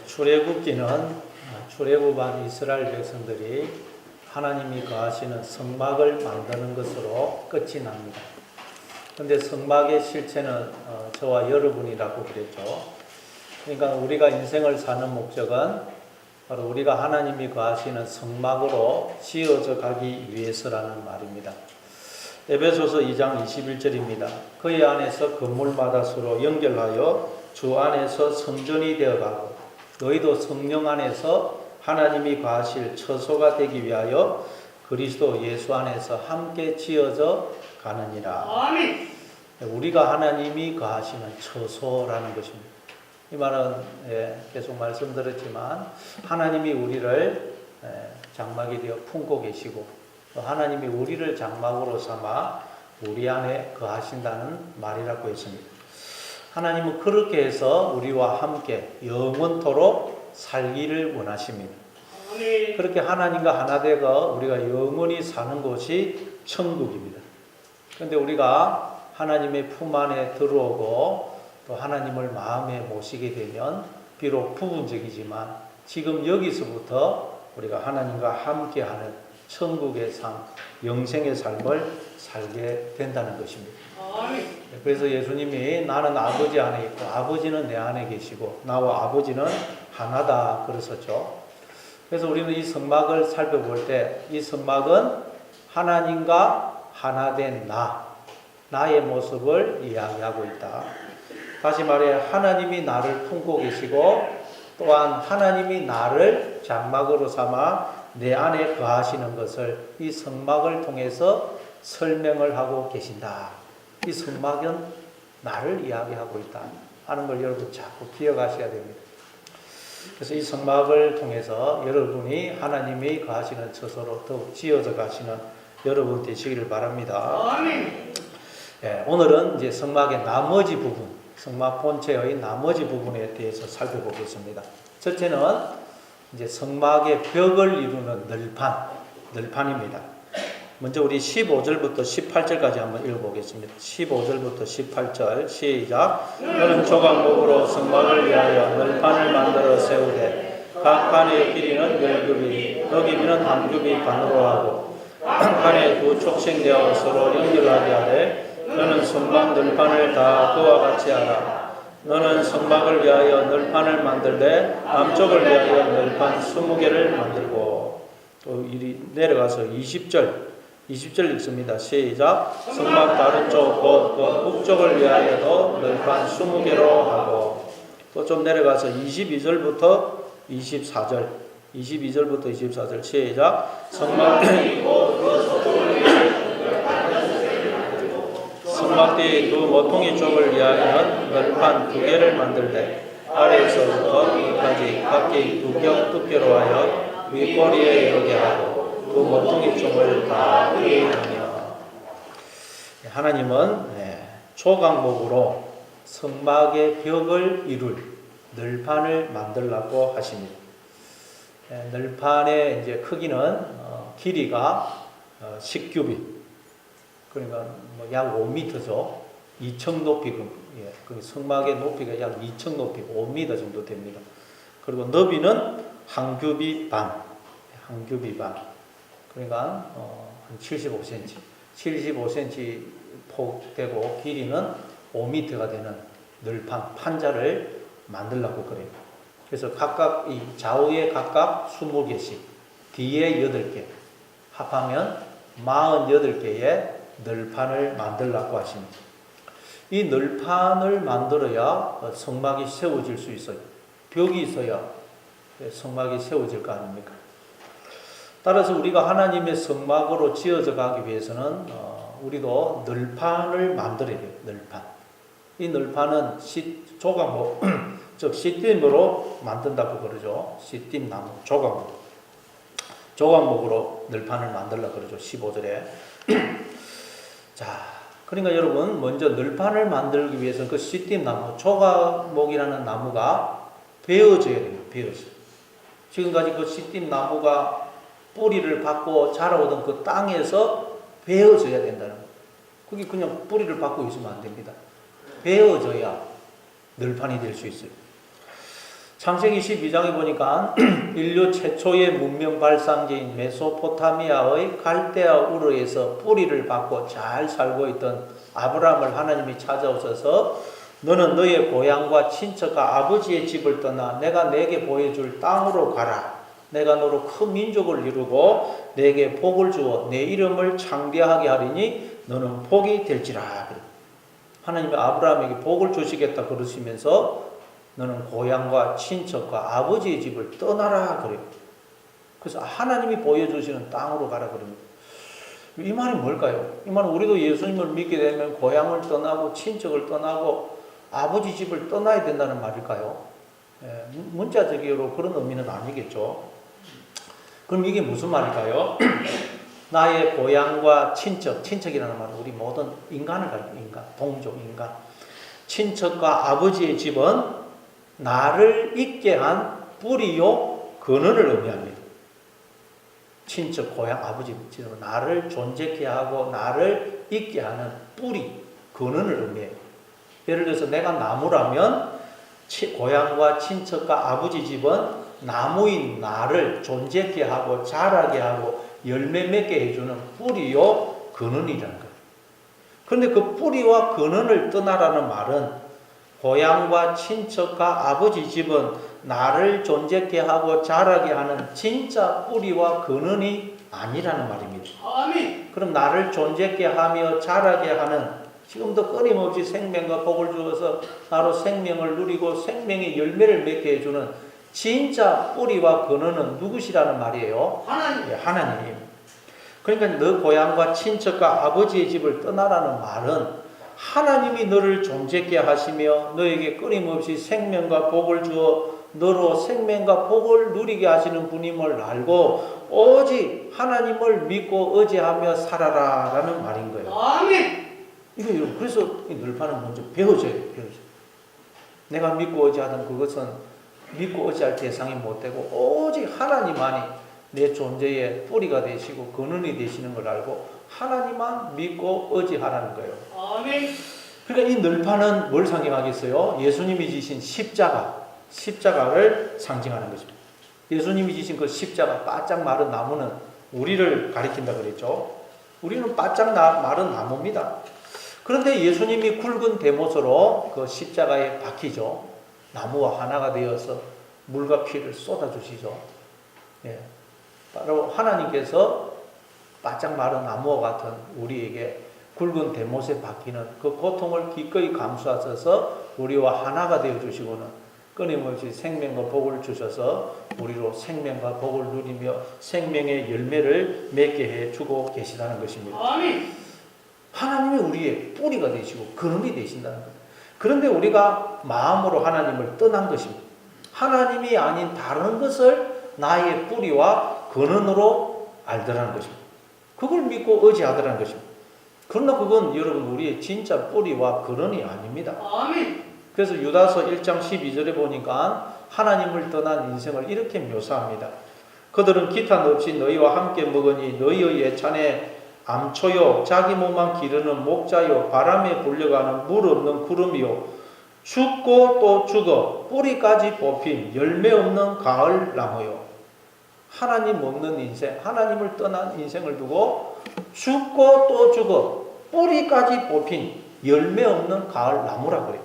출애굽기는 출애굽한 이스라엘 백성들이 하나님이 거하시는 성막을 만드는 것으로 끝이 납니다. 그런데 성막의 실체는 저와 여러분이라고 그랬죠. 그러니까 우리가 인생을 사는 목적은 바로 우리가 하나님이 거하시는 성막으로 지어져 가기 위해서라는 말입니다. 에베소서 2장 21절입니다. 그의 안에서 건물마다 서로 연결하여 주 안에서 성전이 되어가고 너희도 성령 안에서 하나님이 거하실 처소가 되기 위하여 그리스도 예수 안에서 함께 지어져 가느니라. 아멘. 우리가 하나님이 거하시는 처소라는 것입니다. 이 말은 계속 말씀드렸지만 하나님이 우리를 장막이 되어 품고 계시고 또 하나님이 우리를 장막으로 삼아 우리 안에 거하신다는 말이라고 했습니다. 하나님은 그렇게 해서 우리와 함께 영원토록 살기를 원하십니다. 그렇게 하나님과 하나 되어 우리가 영원히 사는 곳이 천국입니다. 그런데 우리가 하나님의 품 안에 들어오고 또 하나님을 마음에 모시게 되면 비록 부분적이지만 지금 여기서부터 우리가 하나님과 함께하는 천국의 삶, 영생의 삶을 살게 된다는 것입니다. 그래서 예수님이 나는 아버지 안에 있고 아버지는 내 안에 계시고 나와 아버지는 하나다 그러셨죠. 그래서 우리는 이 성막을 살펴볼 때 이 성막은 하나님과 하나된 나의 모습을 이야기하고 있다. 다시 말해 하나님이 나를 품고 계시고 또한 하나님이 나를 장막으로 삼아 내 안에 거하시는 것을 이 성막을 통해서 설명을 하고 계신다. 이 성막은 나를 이야기하고 있다 하는 걸 여러분 자꾸 기억하셔야 됩니다. 그래서 이 성막을 통해서 여러분이 하나님이 거하시는 처소로 더욱 지어져 가시는 여러분 되시기를 바랍니다. 오늘은 이제 성막의 나머지 부분, 성막 본체의 나머지 부분에 대해서 살펴보겠습니다. 첫째는 이제 성막의 벽을 이루는 널판입니다. 먼저 우리 15절부터 18절까지 한번 읽어보겠습니다. 15절부터 18절 시작. 너는 조각목으로 성막을 위하여 널판을 만들어 세우되 각 판의 길이는 10규빗, 그 길이는 한 규빗 반으로 하고 한 판에 두 촉씩 내어 서로 연결하게 하되 너는 성막 널판을 다 그와 같이 하라. 너는 성막을 위하여 널판을 만들되 남쪽을 위하여 널판 20개를 만들고 또 이리 내려가서 20절 읽습니다. 시작. 성막 다른 쪽 곧 북쪽을 위하여도 널판 20개로 하고 또 좀 내려가서 22절부터 24절 시작. 성막 뒤 두 모퉁이 쪽을 위하여는 널판 2개를 만들되 아래에서부터 끝까지 각기 2겹 두께로 하여 윗꼬리에 이르게 하고 두 모퉁이 쪽을 다 이루며. 하나님은 조각목으로 성막의 벽을 이룰 널판을 만들라고 하십니다. 널판의 이제 크기는 길이가 10규빗, 그러니까 약 5m죠. 2층 높이, 그 성막의 높이가 약 2층 높이, 5m 정도 됩니다. 그리고 너비는 한 규빗 반. 그러니까 한 75cm 폭되고 길이는 5m가 되는 널판 판자를 만들라고 그래요. 그래서 각각 이 좌우에 각각 20개씩, 뒤에 8개, 합하면 48개의 널판을 만들라고 하십니다. 이 널판을 만들어야 성막이 세워질 수 있어요. 벽이 있어야 성막이 세워질 거 아닙니까? 따라서 우리가 하나님의 성막으로 지어져 가기 위해서는 우리도 널판을 만들어야 돼요. 널판. 이 널판은 조각목, 즉 시띠으로 만든다고 그러죠. 시띠나무, 조각목으로 널판을 만들라고 그러죠. 15절에. 자, 그러니까 여러분 먼저 널판을 만들기 위해서는 그 시띠나무, 조각목이라는 나무가 베어져야 돼요. 지금까지 그 시띠나무가 뿌리를 받고 자라오던 그 땅에서 베어져야 된다는 거예요. 그게 그냥 뿌리를 받고 있으면 안 됩니다. 베어져야 널판이 될 수 있어요. 창세기 12장에 보니까 인류 최초의 문명 발상지인 메소포타미아의 갈대아 우르에서 뿌리를 받고 잘 살고 있던 아브라함을 하나님이 찾아오셔서 너는 너의 고향과 친척과 아버지의 집을 떠나 내가 내게 보여줄 땅으로 가라. 내가 너로 큰 민족을 이루고 내게 복을 주어 내 이름을 창대하게 하리니 너는 복이 될지라. 하나님이 아브라함에게 복을 주시겠다 그러시면서 너는 고향과 친척과 아버지의 집을 떠나라 그래요. 그래서 하나님이 보여주시는 땅으로 가라 그럽니다. 이 말이 뭘까요? 이 말은 우리도 예수님을 믿게 되면 고향을 떠나고 친척을 떠나고 아버지 집을 떠나야 된다는 말일까요? 문자적으로 그런 의미는 아니겠죠. 그럼 이게 무슨 말일까요? 나의 고향과 친척이라는 말은 우리 모든 인간을 가리켜 인간, 동족, 인간. 친척과 아버지의 집은 나를 있게 한 뿌리요 근원을 의미합니다. 친척, 고향, 아버지 집은 나를 존재케 하고 나를 있게 하는 뿌리, 근원을 의미해요. 예를 들어서 내가 나무라면 고향과 친척과 아버지 집은 나무인 나를 존재케 하고 자라게 하고 열매 맺게 해주는 뿌리요 근원이라는 거예요. 그런데 그 뿌리와 근원을 떠나라는 말은 고향과 친척과 아버지 집은 나를 존재케 하고 자라게 하는 진짜 뿌리와 근원이 아니라는 말입니다. 아멘. 그럼 나를 존재케 하며 자라게 하는 지금도 끊임없이 생명과 복을 주어서 나로 생명을 누리고 생명의 열매를 맺게 해주는 진짜 뿌리와 근원은 누구시라는 말이에요? 하나님. 하나님. 그러니까 너 고향과 친척과 아버지의 집을 떠나라는 말은 하나님이 너를 존재케 하시며 너에게 끊임없이 생명과 복을 주어 너로 생명과 복을 누리게 하시는 분임을 알고 오직 하나님을 믿고 의지하며 살아라 라는 말인 거예요. 아멘. 이거 여러분 그래서 이 늘파는 먼저 배워줘야 돼요. 내가 믿고 의지하던 그것은 믿고 의지할 대상이 못 되고 오직 하나님만이 내 존재의 뿌리가 되시고 근원이 되시는 걸 알고 하나님만 믿고 의지하라는 거예요. 아멘. 그러니까 이 늘파는 뭘 상징하겠어요? 예수님이 지신 십자가를 상징하는 것입니다. 예수님이 지신 그 십자가, 바짝 마른 나무는 우리를 가리킨다 그랬죠. 우리는 바짝 마른 나무입니다. 그런데 예수님이 굵은 대못으로 그 십자가에 박히죠. 나무와 하나가 되어서 물과 피를 쏟아주시죠. 예. 바로 하나님께서 바짝 마른 나무와 같은 우리에게 굵은 대못에 박히는 그 고통을 기꺼이 감수하셔서 우리와 하나가 되어주시고는 끊임없이 생명과 복을 주셔서 우리로 생명과 복을 누리며 생명의 열매를 맺게 해주고 계시다는 것입니다. 아멘. 하나님이 우리의 뿌리가 되시고 근원이 되신다는 거예요. 그런데 우리가 마음으로 하나님을 떠난 것입니다. 하나님이 아닌 다른 것을 나의 뿌리와 근원으로 알더라는 것입니다. 그걸 믿고 의지하더라는 것입니다. 그러나 그건 여러분 우리의 진짜 뿌리와 근원이 아닙니다. 아멘. 그래서 유다서 1장 12절에 보니까 하나님을 떠난 인생을 이렇게 묘사합니다. 그들은 기탄 없이 너희와 함께 먹으니 너희의 예찬에 암초요 자기 몸만 기르는 목자요 바람에 불려가는 물 없는 구름이요 죽고 또 죽어 뿌리까지 뽑힌 열매 없는 가을 나무요. 하나님 없는 인생, 하나님을 떠난 인생을 두고 죽고 또 죽어 뿌리까지 뽑힌 열매 없는 가을 나무라 그래요.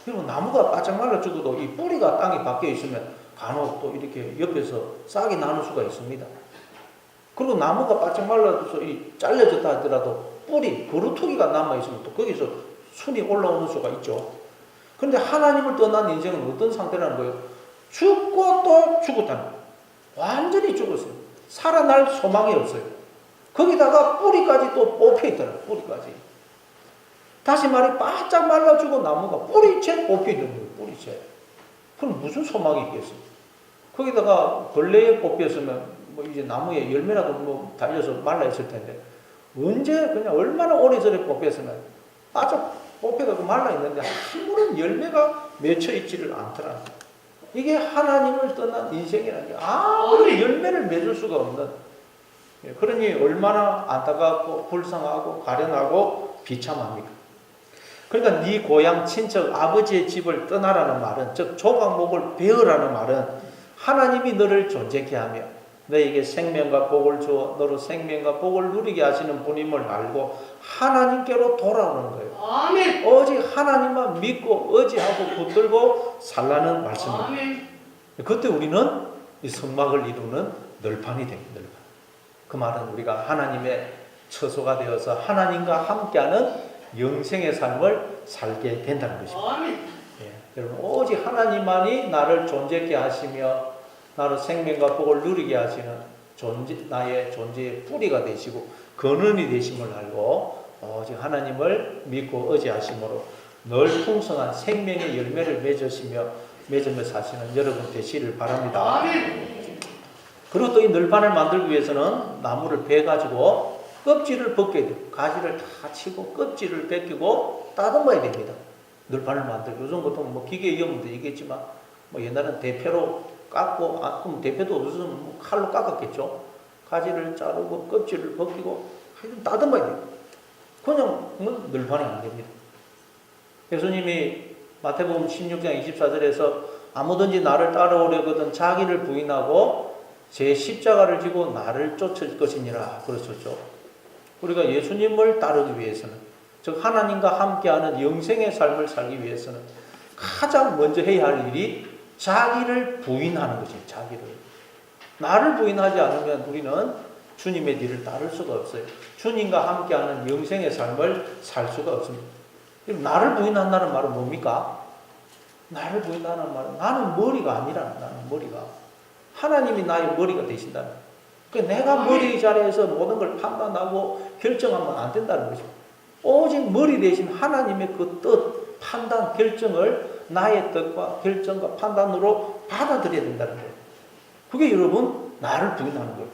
그리고 나무가 바짝 말라 죽어도 이 뿌리가 땅에 박혀 있으면 간혹 또 이렇게 옆에서 싹이 나는 수가 있습니다. 그리고 나무가 바짝 말라서 잘려졌다 하더라도 뿌리, 그루터기가 남아있으면 또 거기서 순이 올라오는 수가 있죠. 그런데 하나님을 떠난 인생은 어떤 상태라는 거예요? 죽고 또 죽었다는 거예요. 완전히 죽었어요. 살아날 소망이 없어요. 거기다가 뿌리까지 또 뽑혀있더라고요. 뿌리까지. 다시 말해 바짝 말라 죽은 나무가 뿌리채 뽑혀있는 거예요. 뿌리채. 그럼 무슨 소망이 있겠어요? 거기다가 벌레에 뽑혔으면 뭐 이제 나무에 열매라도 뭐 달려서 말라있을 텐데 언제 그냥 얼마나 오래전에 뽑혔으면 바짝 뽑혀가지고 말라있는데 아무런 열매가 맺혀있지를 않더라. 이게 하나님을 떠난 인생이라는 게 아무런 열매를 맺을 수가 없는, 그러니 얼마나 안타깝고 불쌍하고 가련하고 비참합니까? 그러니까 네 고향 친척 아버지의 집을 떠나라는 말은, 즉 조각목을 베어라는 말은 하나님이 너를 존재케 하며 너에게 생명과 복을 주어 너로 생명과 복을 누리게 하시는 분임을 알고 하나님께로 돌아오는 거예요. 아멘. 오직 하나님만 믿고 의지하고 붙들고 살라는 말씀입니다. 아멘. 그때 우리는 이 성막을 이루는 널판이 됩니다. 널판. 그 말은 우리가 하나님의 처소가 되어서 하나님과 함께하는 영생의 삶을 살게 된다는 것입니다. 아멘. 예, 여러분 오직 하나님만이 나를 존재케 하시며 나를 생명과 복을 누리게 하시는 나의 존재의 뿌리가 되시고 근원이 되심을 알고 오직 하나님을 믿고 의지하심으로 늘 풍성한 생명의 열매를 맺으며 사시는 여러분 되시를 바랍니다. 아멘. 그리고 또 이 널판을 만들기 위해서는 나무를 베가지고 껍질을 벗겨야 돼요. 가지를 다 치고 껍질을 벗기고 따듬어야 됩니다. 널판을 만들고 요즘 같은 뭐 기계 이용도 있겠지만 뭐 옛날엔 대패로 깎고 그럼 대패도 없으면 뭐 칼로 깎았겠죠. 가지를 자르고 껍질을 벗기고 하여튼 따듬어야 돼요. 그냥 널판이 안 됩니다. 예수님이 마태복음 16장 24절에서 아무든지 나를 따라오려거든 자기를 부인하고 제 십자가를 지고 나를 쫓을 것이니라 그러셨죠. 우리가 예수님을 따르기 위해서는, 즉 하나님과 함께하는 영생의 삶을 살기 위해서는 가장 먼저 해야 할 일이 자기를 부인하는 것이에요. 자기를. 나를 부인하지 않으면 우리는 주님의 뒤를 따를 수가 없어요. 주님과 함께하는 영생의 삶을 살 수가 없습니다. 나를 부인한다는 말은 뭡니까? 나를 부인한다는 말은 나는 머리가 아니라 나는 머리가. 하나님이 나의 머리가 되신다는 거예요. 내가 머리 자리에서 모든 걸 판단하고 결정하면 안 된다는 거죠. 오직 머리 대신 하나님의 그 뜻, 판단, 결정을 나의 뜻과 결정과 판단으로 받아들여야 된다는 거예요. 그게 여러분 나를 부인하는 거예요.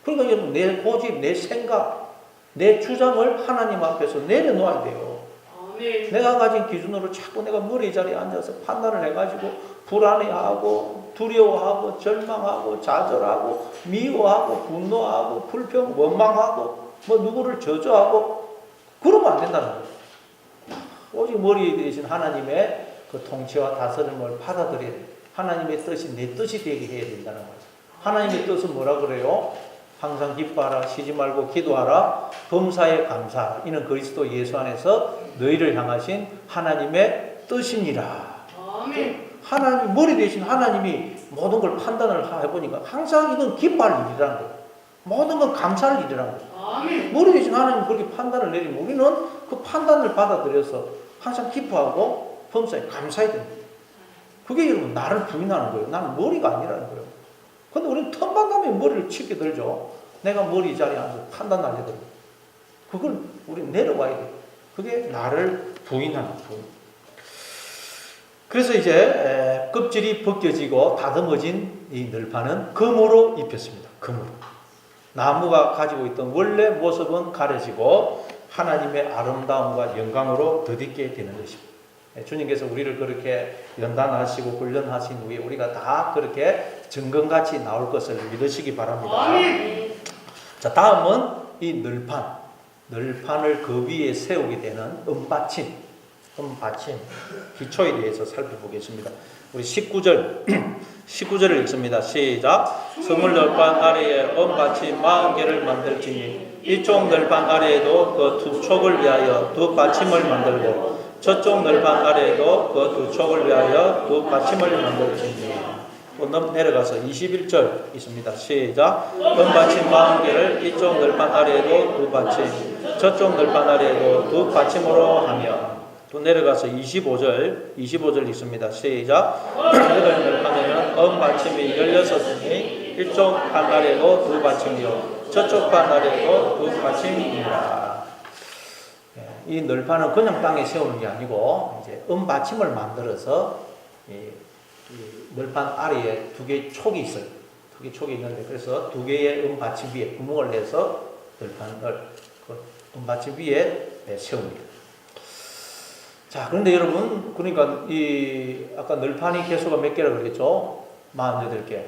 그러니까 여러분 내 고집, 내 생각, 내 주장을 하나님 앞에서 내려놓아야 돼요. 아멘. 내가 가진 기준으로 자꾸 내가 머리 자리에 앉아서 판단을 해가지고 불안해하고 두려워하고 절망하고 좌절하고 미워하고 분노하고 불평 원망하고 뭐 누구를 저주하고 그러면 안 된다는 거예요. 오직 머리 대신 하나님의 그 통치와 다스림을 받아들여야 돼요. 하나님의 뜻이 내 뜻이 되게 해야 된다는 거예요. 하나님의 뜻은 뭐라 그래요? 항상 기뻐하라, 쉬지 말고 기도하라, 범사에 감사하라. 이는 그리스도 예수 안에서 너희를 향하신 하나님의 뜻이니라. 아멘. 하나님, 머리 대신 하나님이 모든 걸 판단을 해보니까 항상 이건 기뻐할 일이라는 거예요. 모든 건 감사할 일이라는 거예요. 아멘. 머리 대신 하나님이 그렇게 판단을 내리면 우리는 그 판단을 받아들여서 항상 기뻐하고 범사에 감사해야 됩니다. 그게 여러분 나를 부인하는 거예요. 나는 머리가 아니라는 거예요. 근데 우리는 틈만 나면 머리를 치게 들죠. 내가 머리 자리에 앉아서 판단 날려들고. 그걸 우리는 내려와야 돼요. 그게 나를 부인하는 부인. 그래서 이제 껍질이 벗겨지고 다듬어진 이 널판은 금으로 입혔습니다. 금으로. 나무가 가지고 있던 원래 모습은 가려지고 하나님의 아름다움과 영광으로 덧입게 되는 것입니다. 주님께서 우리를 그렇게 연단하시고 훈련하신 후에 우리가 다 그렇게 정금같이 나올 것을 믿으시기 바랍니다. 아멘. 자, 다음은 이 널판을 그 위에 세우게 되는 은받침, 기초에 대해서 살펴보겠습니다. 우리 19절을 읽습니다. 시작. 스물 널판 아래에 은받침 40개를 만들지니 이쪽 널판 아래에도 그 두 촉을 위하여 두 받침을 만들고 저쪽 널판 아래에도 그 두 촉을 위하여 두 받침을 만들지니. 또 내려가서 21절 있습니다. 시작. 은받침 40개를 이쪽 널판 아래에도 두 받침, 저쪽 널판 아래에도 두 받침으로 하며. 또 내려가서 25절 있습니다. 시작. 여덟 널판에는 은받침이 16이니 이쪽 판 아래에도 두 받침이요 저쪽 판 아래에도 두 받침이니라. 이 널판은 그냥 땅에 세우는 게 아니고 이제 은받침을 만들어서 이 널판 아래에 두 개의 촉이 있어요. 두 개의 촉이 있는데 그래서 두 개의 은받침 위에 구멍을 내서 널판을 그 은받침 위에 세웁니다. 자, 그런데 여러분, 그러니까 이 아까 널판이 개수가 몇 개라고 그랬죠? 48개.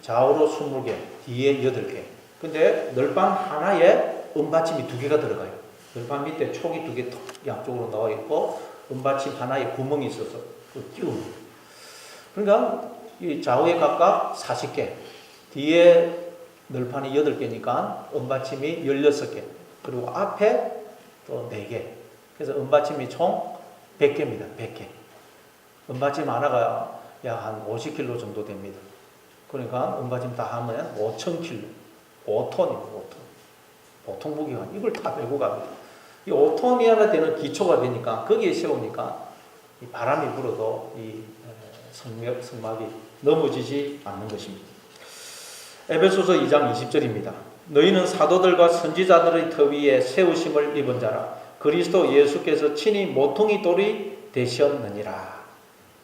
좌우로 20개, 뒤에 8개. 근데 널판 하나에 은받침이 2개가 들어가요. 널판 밑에 촉이 2개 양쪽으로 나와 있고 은받침 하나에 구멍이 있어서 끼우는. 그러니까 이 좌우에 각각 40개, 뒤에 널판이 8개니까 은받침이 16개, 그리고 앞에 또 4개. 그래서 은받침이 총 100개입니다. 100개. 은받침 하나가 약 한 50kg 정도 됩니다. 그러니까 은받침 다 하면 5,000kg, 5톤입니다. 5톤. 보통 무게가 이걸 다 메고 갑니다. 이 5톤이 하나 되는 기초가 되니까 거기에 세우니까 이 바람이 불어도 이 성막이 넘어지지 않는 것입니다. 에베소서 2장 20절입니다. 너희는 사도들과 선지자들의 터 위에 세우심을 입은 자라. 그리스도 예수께서 친히 모퉁이 돌이 되셨느니라.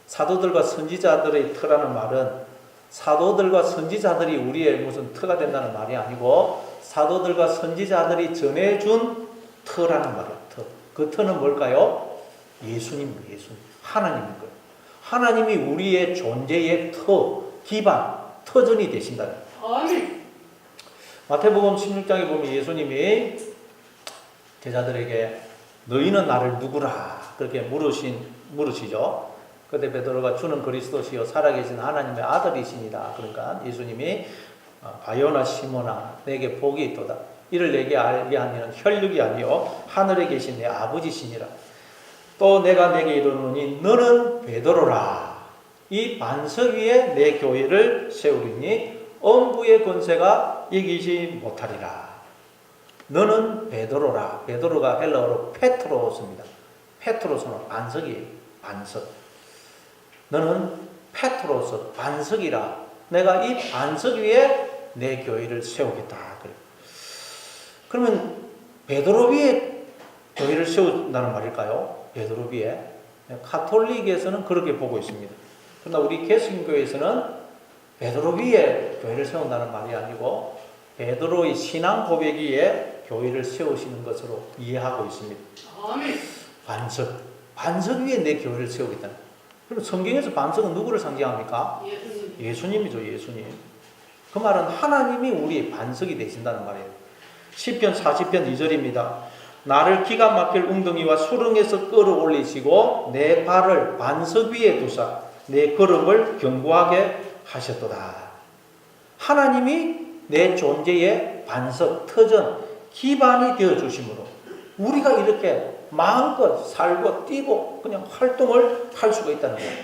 사도들과 선지자들의 터라는 말은 사도들과 선지자들이 우리의 무슨 터가 된다는 말이 아니고 사도들과 선지자들이 전해준 터라는 말이에요. 터. 그 터는 뭘까요? 예수님입니다. 예수님. 하나님인 거예요. 하나님이 우리의 존재의 터, 기반, 터전이 되신다. 아멘. 마태복음 16장에 보면 예수님이 제자들에게 너희는 나를 누구라 그렇게 물으시죠. 그때 베드로가 주는 그리스도시요 살아계신 하나님의 아들이시니다. 그러니까 예수님이 바요나 시모나 내게 복이 있도다. 이를 내게 알게 하는 혈육이 아니요 하늘에 계신 내 아버지시니라. 또 내가 내게 이르노니 너는 베드로라. 이 반석 위에 내 교회를 세우리니 엄부의 권세가 이기지 못하리라. 너는 베드로라. 베드로가 헬라어로 페트로스입니다. 페트로스는 반석이에요. 반석. 너는 페트로스 반석이라. 내가 이 반석 위에 내 교회를 세우겠다. 그러면 베드로 위에 교회를 세운다는 말일까요? 베드로 위에. 가톨릭에서는 그렇게 보고 있습니다. 그러나 우리 개신교에서는 베드로 위에 교회를 세운다는 말이 아니고 베드로의 신앙 고백 위에 교회를 세우시는 것으로 이해하고 있습니다. 아멘. 반석 위에 내 교회를 세우겠다. 그럼 성경에서 반석은 누구를 상징합니까? 예수님. 예수님이죠. 예수님. 그 말은 하나님이 우리의 반석이 되신다는 말이에요. 시편 40편 2절입니다. 나를 기가 막힐 웅덩이와 수렁에서 끌어올리시고 내 발을 반석 위에 두사 내 걸음을 견고하게 하셨도다. 하나님이 내 존재의 반석, 터전, 기반이 되어주심으로 우리가 이렇게 마음껏 살고 뛰고 그냥 활동을 할 수가 있다는 거예요.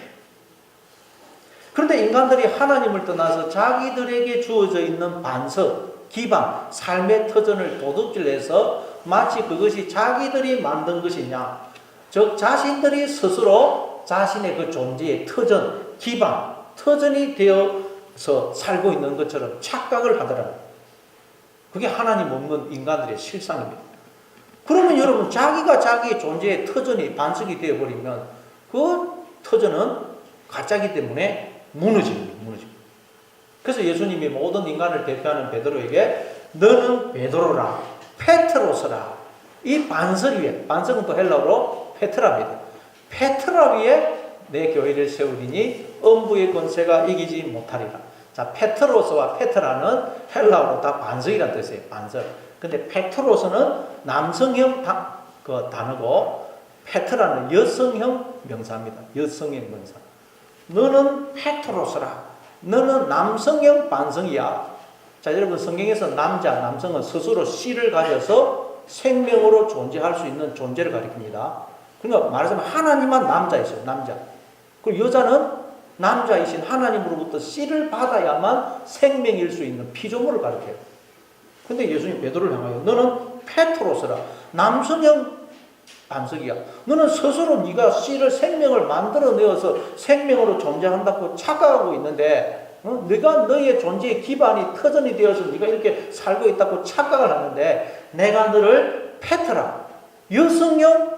그런데 인간들이 하나님을 떠나서 자기들에게 주어져 있는 반석, 기반, 삶의 터전을 도둑질해서 마치 그것이 자기들이 만든 것이냐, 즉 자신들이 스스로 자신의 그 존재의 터전, 기반, 터전이 되어서 살고 있는 것처럼 착각을 하더라고요. 그게 하나님 없는 인간들의 실상입니다. 그러면 여러분 자기가 자기의 존재의 터전이 반석이 되어버리면 그 터전은 가짜이기 때문에 무너집니다. 그래서 예수님이 모든 인간을 대표하는 베드로에게 너는 베드로라, 페트로스라. 이 반석 위에, 반석은 또 헬라어로 페트라입니다. 페트라 위에 내 교회를 세우리니 엄부의 권세가 이기지 못하리라. 자, 페트로스와 페트라는 헬라어로 다 반석이라는 뜻이에요. 반석. 근데 페트로스는 남성형 단어고 페트라는 여성형 명사입니다. 여성형 명사. 너는 페트로스라. 너는 남성형 반성이야. 자, 여러분 성경에서 남성은 스스로 씨를 가져서 생명으로 존재할 수 있는 존재를 가리킵니다. 그러니까 말하자면 하나님만 남자이셔요. 남자. 그리고 여자는 남자이신 하나님으로부터 씨를 받아야만 생명일 수 있는 피조물을 가리켜요. 근데 예수님 베드로를 향하여 너는 페트로스라. 남성형 반석이야. 너는 스스로 네가 씨를 생명을 만들어내어서 생명으로 존재한다고 착각하고 있는데 네가 너의 존재의 기반이 터전이 되어서 네가 이렇게 살고 있다고 착각을 하는데 내가 너를 페트라. 여성형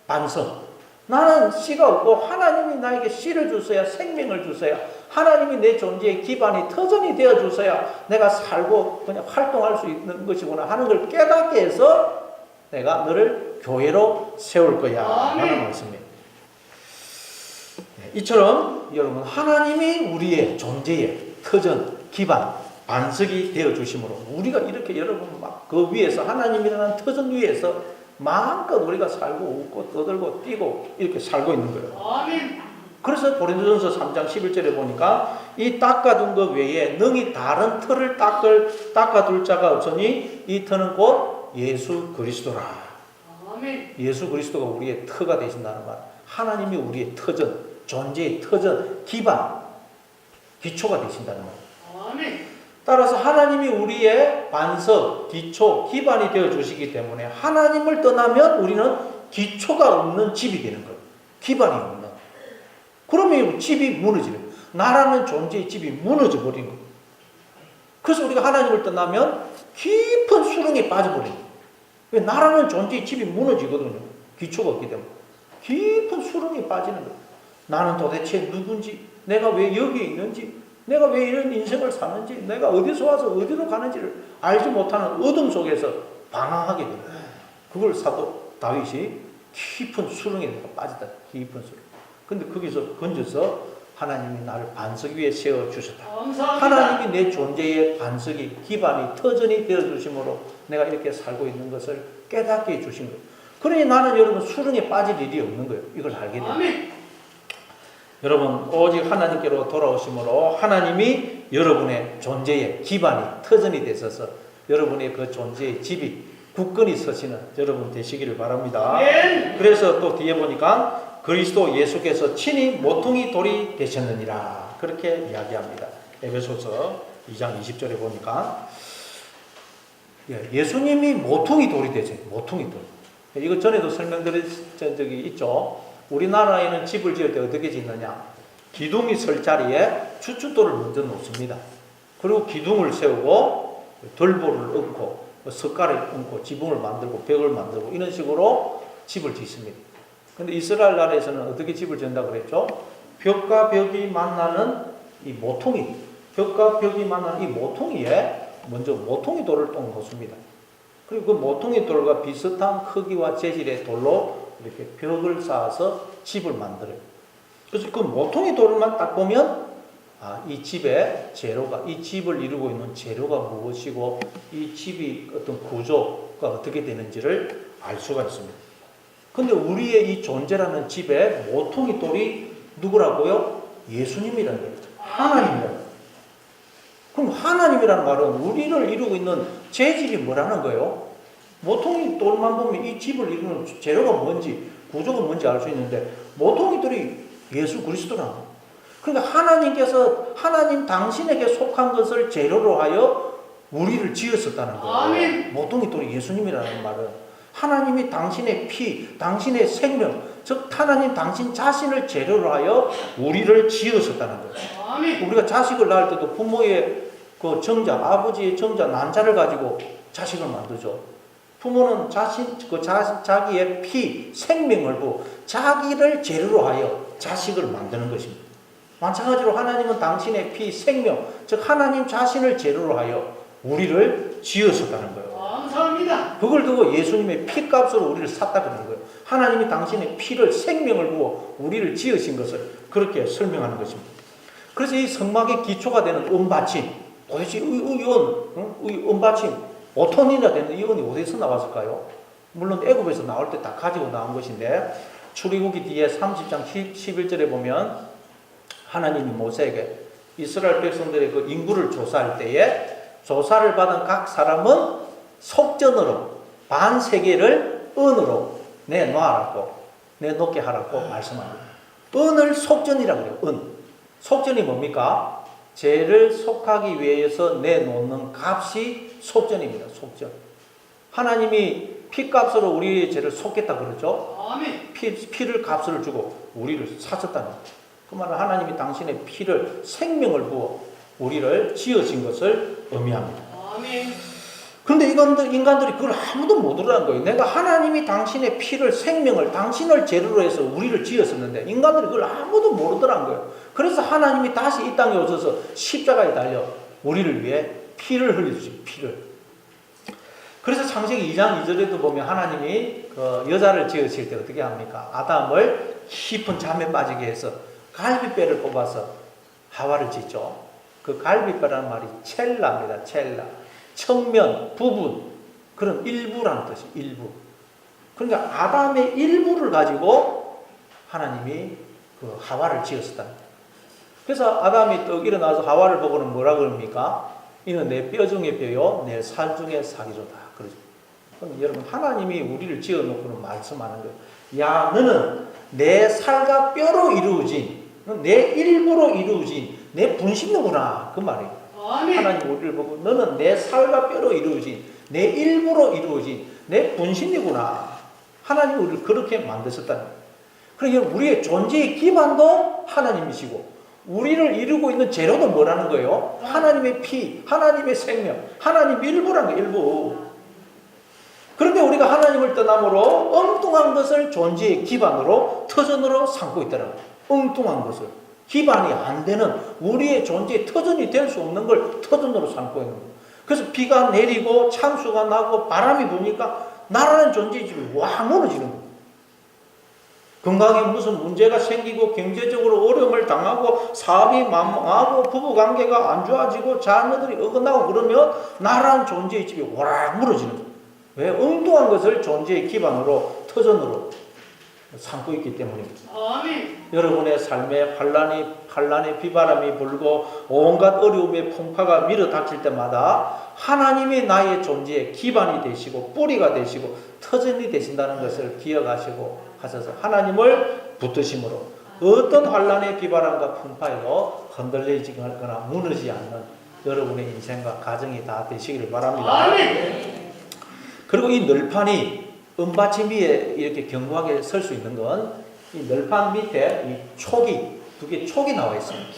반석. 나는 씨가 없고 하나님이 나에게 씨를 주셔야 생명을 주셔야 하나님이 내 존재의 기반이 터전이 되어 주셔야 내가 살고 그냥 활동할 수 있는 것이구나 하는 걸 깨닫게 해서 내가 너를 교회로 세울 거야 하는 말씀이에요. 이처럼 여러분 하나님이 우리의 존재의 터전, 기반, 반석이 되어 주심으로 우리가 이렇게 여러분 막 그 위에서 하나님이라는 터전 위에서 마음껏 우리가 살고 웃고 떠들고 뛰고 이렇게 살고 있는 거예요. 아멘. 그래서 고린도전서 3장 11절에 보니까 이 닦아둔 것 외에 능히 다른 터를 닦아둘 자가 없으니 이 터는 곧 예수 그리스도라. 아멘. 예수 그리스도가 우리의 터가 되신다는 말. 하나님이 우리의 터전, 존재의 터전, 기반, 기초가 되신다는 말. 아멘. 따라서 하나님이 우리의 반석, 기초, 기반이 되어 주시기 때문에 하나님을 떠나면 우리는 기초가 없는 집이 되는 거예요. 기반이 없는. 그러면 집이 무너지는 거예요. 나라는 존재의 집이 무너져 버린 거예요. 그래서 우리가 하나님을 떠나면 깊은 수렁에 빠져버린 거예요. 왜? 나라는 존재의 집이 무너지거든요. 기초가 없기 때문에. 깊은 수렁에 빠지는 거예요. 나는 도대체 누군지, 내가 왜 여기에 있는지, 내가 왜 이런 인생을 사는지, 내가 어디서 와서 어디로 가는지를 알지 못하는 어둠 속에서 방황하게 돼요. 그걸 사도 다윗이 깊은 수렁에 빠지다. 깊은 수렁. 근데 거기서 건져서 하나님이 나를 반석 위에 세워주셨다. 감사합니다. 하나님이 내 존재의 반석이, 기반이, 터전이 되어주심으로 내가 이렇게 살고 있는 것을 깨닫게 해주신 거예요. 그러니 나는 여러분 수렁에 빠질 일이 없는 거예요. 이걸 알게 돼요. 아멘. 여러분 오직 하나님께로 돌아오심으로 하나님이 여러분의 존재의 기반이, 터전이 되셔서 여러분의 그 존재의 집이 굳건히 서시는 여러분 되시기를 바랍니다. 아멘. 그래서 또 뒤에 보니까 그리스도 예수께서 친히 모퉁이 돌이 되셨느니라 그렇게 이야기합니다. 에베소서 2장 20절에 보니까 예수님이 모퉁이 돌이 되세요. 모퉁이 돌. 이거 전에도 설명드린 적이 있죠. 우리나라에는 집을 지을 때 어떻게 짓느냐. 기둥이 설 자리에 주춧돌을 먼저 놓습니다. 그리고 기둥을 세우고 돌보를 얹고 석가를 얹고 지붕을 만들고 벽을 만들고 이런 식으로 집을 짓습니다. 근데 이스라엘 나라에서는 어떻게 집을 지은다 그랬죠? 벽과 벽이 만나는 이 모퉁이, 벽과 벽이 만나는 이 모퉁이에 먼저 모퉁이 돌을 또 놓습니다. 그리고 그 모퉁이 돌과 비슷한 크기와 재질의 돌로 이렇게 벽을 쌓아서 집을 만들어요. 그래서 그 모퉁이 돌만 딱 보면 이 집의 재료가, 이 집을 이루고 있는 재료가 무엇이고 이 집이 어떤 구조가 어떻게 되는지를 알 수가 있습니다. 근데 우리의 이 존재라는 집에 모퉁이 돌이 누구라고요? 예수님이라는 거예요. 하나님이라는 거예요. 그럼 하나님이라는 말은 우리를 이루고 있는 재질이 뭐라는 거예요? 모퉁이 돌만 보면 이 집을 이루는 재료가 뭔지, 구조가 뭔지 알 수 있는데 모퉁이 돌이 예수 그리스도라는 거예요. 그러니까 하나님께서 하나님 당신에게 속한 것을 재료로 하여 우리를 지었었다는 거예요. 아멘. 모퉁이 돌이 예수님이라는 말은 하나님이 당신의 피, 당신의 생명, 즉 하나님 당신 자신을 재료로 하여 우리를 지으셨다는 거예요. 아멘. 우리가 자식을 낳을 때도 부모의 그 정자, 아버지의 정자, 난자를 가지고 자식을 만들죠. 부모는 자기의 피, 생명을 보고 자기를 재료로 하여 자식을 만드는 것입니다. 마찬가지로 하나님은 당신의 피, 생명, 즉 하나님 자신을 재료로 하여 우리를 지으셨다는 거예요. 감사합니다. 그걸 두고 예수님의 피값으로 우리를 샀다 그러는 거예요. 하나님이 당신의 피를, 생명을 부어 우리를 지으신 것을 그렇게 설명하는 것입니다. 그래서 이 성막의 기초가 되는 은받침, 도대체 이 은받침 5톤이나 되는 이 은이 어디서 나왔을까요? 물론 애굽에서 나올 때 다 가지고 나온 것인데 출애굽기 뒤에 30장 11절에 보면 하나님이 모세에게 이스라엘 백성들의 그 인구를 조사할 때에 조사를 받은 각 사람은 속전으로 반세계를 은으로 내놓게 하라고 말씀합니다. 은을 속전이라고 그래요. 은. 속전이 뭡니까? 죄를 속하기 위해서 내놓는 값이 속전입니다. 속전. 하나님이 피값으로 우리의 죄를 속겠다 그러죠. 아멘. 피를 값을 주고 우리를 사셨다는 거예요. 그 말은 하나님이 당신의 피를, 생명을 부어 우리를 지으신 것을 의미합니다. 아멘. 그런데 인간들이 그걸 아무도 모르라는 거예요. 내가 하나님이 당신의 피를, 생명을, 당신을 재료로 해서 우리를 지었었는데 인간들이 그걸 아무도 모르더라는 거예요. 그래서 하나님이 다시 이 땅에 오셔서 십자가에 달려 우리를 위해 피를 흘려주신 피를. 그래서 창세기 2장 2절에도 보면 하나님이 그 여자를 지으실 때 어떻게 합니까? 아담을 깊은 잠에 빠지게 해서 갈비뼈를 뽑아서 하와를 짓죠. 그 갈비뼈라는 말이 첼라입니다. 첼라. 측면, 부분, 그런 일부라는 뜻이 일부. 그러니까 아담의 일부를 가지고 하나님이 그 하와를 지었었다. 그래서 아담이 떡 일어나서 하와를 보고는 뭐라 그럽니까? 이는 내 뼈 중에 뼈요, 내 살 중에 살이로다. 그러죠. 그럼 여러분, 하나님이 우리를 지어놓고는 말씀하는 거예요. 야, 너는 내 살과 뼈로 이루어진, 내 일부로 이루어진 내 분신이구나. 그 말이에요. 아멘. 하나님 우리를 보고 너는 내 살과 뼈로 이루어진, 내 일부로 이루어진 내 분신이구나. 하나님이 우리를 그렇게 만드셨다는 거예요. 그러니까 우리의 존재의 기반도 하나님이시고, 우리를 이루고 있는 재료도 뭐라는 거예요? 하나님의 피, 하나님의 생명, 하나님 일부라는 거예요, 일부. 그런데 우리가 하나님을 떠남으로 엉뚱한 것을 존재의 기반으로, 터전으로 삼고 있다는 거예요. 엉뚱한 것을. 기반이 안 되는, 우리의 존재의 터전이 될 수 없는 걸 터전으로 삼고 있는 거예요. 그래서 비가 내리고 참수가 나고 바람이 부니까 나라는 존재의 집이 확 무너지는 거예요. 건강에 무슨 문제가 생기고 경제적으로 어려움을 당하고 사업이 망하고 부부관계가 안 좋아지고 자녀들이 어긋나고 그러면 나라는 존재의 집이 와락 무너지는 거예요. 왜? 엉뚱한 것을 존재의 기반으로, 터전으로 삼고 있기 때문입니다. 아멘. 여러분의 삶에 환란의 비바람이 불고 온갖 어려움의 풍파가 밀어 닥칠 때마다 하나님이 나의 존재의 기반이 되시고 뿌리가 되시고 터전이 되신다는 것을 기억하시고 하셔서 하나님을 붙드심으로 어떤 환란의 비바람과 풍파에도 흔들리거나 무너지지 않는 여러분의 인생과 가정이 다 되시기를 바랍니다. 아멘. 그리고 이 널판이 은받침 위에 이렇게 견고하게 설 수 있는 건 이 널판 밑에 이 촉이, 두 개 촉이 나와 있습니다.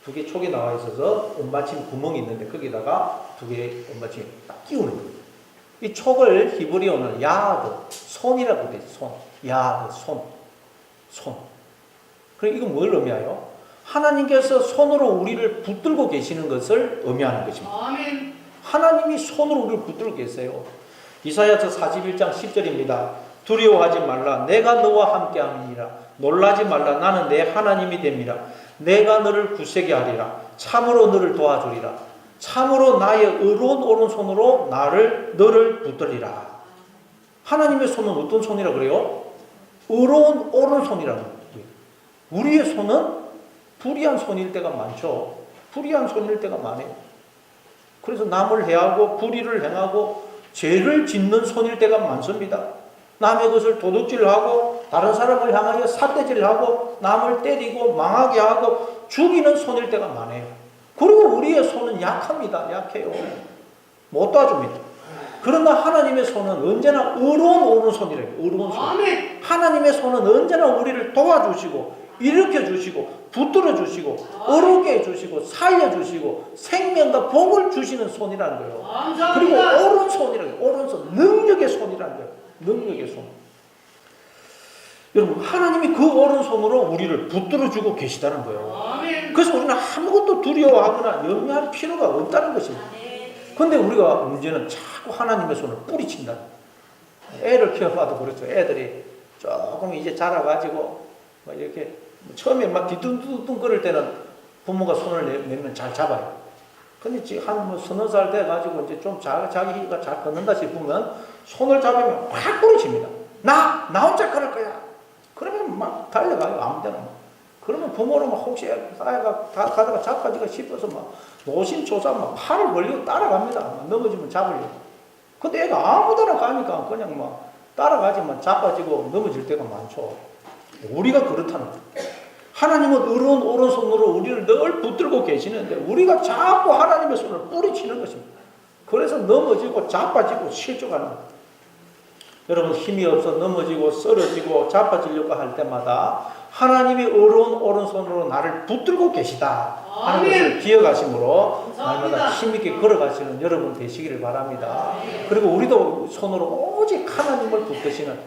두 개 촉이 나와 있어서 은받침 구멍이 있는데 거기다가 두 개의 은받침이 딱 끼우는 거예요. 이 촉을 히브리어는 야드, 손이라고 되죠. 손. 야드, 손. 그럼 이건 뭘 의미해요? 하나님께서 손으로 우리를 붙들고 계시는 것을 의미하는 것입니다. 아멘. 하나님이 손으로 우리를 붙들고 계세요. 이사야서 41장 10절입니다. 두려워하지 말라. 내가 너와 함께함이니라. 놀라지 말라. 나는 내 하나님이 됨이라. 내가 너를 굳세게 하리라. 참으로 너를 도와주리라. 참으로 나의 의로운 오른손으로 너를 붙들리라. 하나님의 손은 어떤 손이라 그래요? 의로운 오른손이라는 거예요. 우리의 손은 불의한 손일 때가 많죠. 불의한 손일 때가 많아요. 그래서 남을 해하고 불의를 행하고 죄를 짓는 손일 때가 많습니다. 남의 것을 도둑질하고 다른 사람을 향하여 삿대질하고 남을 때리고 망하게 하고 죽이는 손일 때가 많아요. 그리고 우리의 손은 약합니다. 약해요. 못 도와줍니다. 그러나 하나님의 손은 언제나 의로운 오른손이래요. 의로운 손. 아멘. 하나님의 손은 언제나 우리를 도와주시고 일으켜주시고 붙들어주시고 어렵게 해주시고 살려주시고 생명과 복을 주시는 손이라는 거예요. 감사합니다. 그리고 오른손이라는 거예요. 오른손, 능력의 손이라는 거예요. 능력의 손. 여러분, 하나님이 그 오른손으로 우리를 붙들어주고 계시다는 거예요. 아멘. 그래서 우리는 아무것도 두려워하거나 염려할 필요가 없다는 것입니다. 근데 우리가 문제는 자꾸 하나님의 손을 뿌리친다. 애를 키워봐도 그렇죠. 애들이 조금 이제 자라가지고 막 이렇게 처음에 막 뒤뚱뒤뚱 거릴 때는 부모가 손을 내면 잘 잡아요. 근데 지금 한 서너 살 돼가지고 이제 좀 자기가 잘 걷는다 싶으면 손을 잡으면 확 뿌리칩니다. 나 혼자 걸을 거야. 그러면 막 달려가요. 아무데나 막. 그러면 부모는 막 혹시 아이가 가다가 자빠지가 싶어서 막 노심초사 막 팔을 벌리고 따라갑니다. 막 넘어지면 잡으려고. 근데 애가 아무데나 가니까 그냥 막 따라가지만 자빠지고 넘어질 때가 많죠. 우리가 그렇다는 거예요. 하나님은 의로운 오른손으로 우리를 늘 붙들고 계시는데 우리가 자꾸 하나님의 손을 뿌리치는 것입니다. 그래서 넘어지고 자빠지고 실족하는 거예요. 여러분, 힘이 없어 넘어지고 쓰러지고 자빠지려고 할 때마다 하나님이 의로운 오른손으로 나를 붙들고 계시다 하는 것을 기억하심으로 날마다 힘있게 걸어가시는 여러분 되시기를 바랍니다. 그리고 우리도 손으로 오직 하나님을 붙드시는,